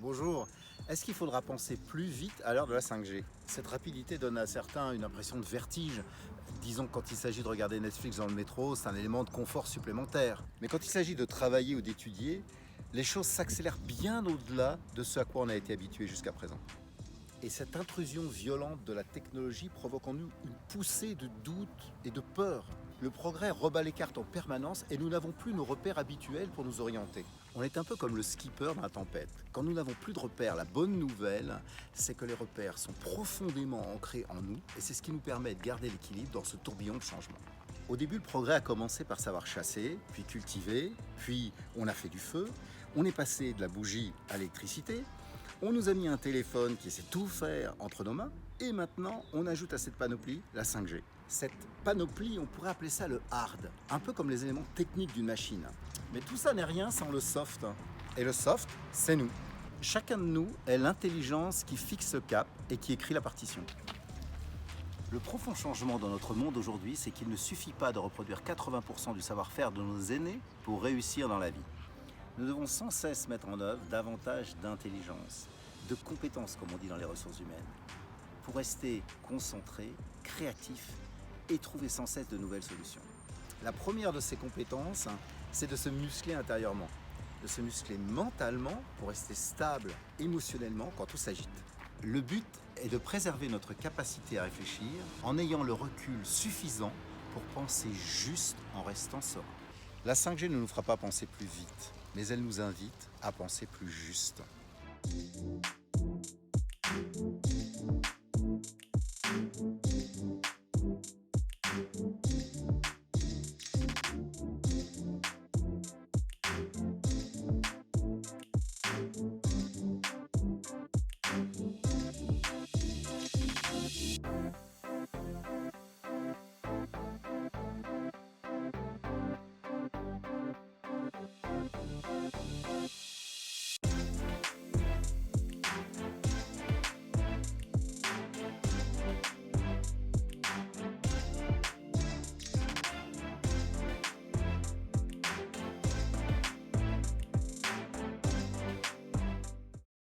Bonjour. Est-ce qu'il faudra penser plus vite à l'heure de la 5G? Cette rapidité donne à certains une impression de vertige. Disons que quand il s'agit de regarder Netflix dans le métro, c'est un élément de confort supplémentaire. Mais quand il s'agit de travailler ou d'étudier, les choses s'accélèrent bien au-delà de ce à quoi on a été habitué jusqu'à présent. Et cette intrusion violente de la technologie provoque en nous une poussée de doute et de peur. Le progrès rebat les cartes en permanence et nous n'avons plus nos repères habituels pour nous orienter. On est un peu comme le skipper dans la tempête. Quand nous n'avons plus de repères, la bonne nouvelle, c'est que les repères sont profondément ancrés en nous et c'est ce qui nous permet de garder l'équilibre dans ce tourbillon de changement. Au début, le progrès a commencé par savoir chasser, puis cultiver, puis on a fait du feu, on est passé de la bougie à l'électricité, on nous a mis un téléphone qui sait tout faire entre nos mains, et maintenant on ajoute à cette panoplie la 5G. Cette panoplie, on pourrait appeler ça le hard, un peu comme les éléments techniques d'une machine. Mais tout ça n'est rien sans le soft. Et le soft, c'est nous. Chacun de nous est l'intelligence qui fixe le cap et qui écrit la partition. Le profond changement dans notre monde aujourd'hui, c'est qu'il ne suffit pas de reproduire 80% du savoir-faire de nos aînés pour réussir dans la vie. Nous devons sans cesse mettre en œuvre davantage d'intelligence, de compétences, comme on dit dans les ressources humaines, pour rester concentré, créatif et trouver sans cesse de nouvelles solutions. La première de ces compétences, c'est de se muscler intérieurement, de se muscler mentalement pour rester stable émotionnellement quand tout s'agite. Le but est de préserver notre capacité à réfléchir en ayant le recul suffisant pour penser juste en restant serein. La 5G ne nous fera pas penser plus vite, mais elle nous invite à penser plus juste.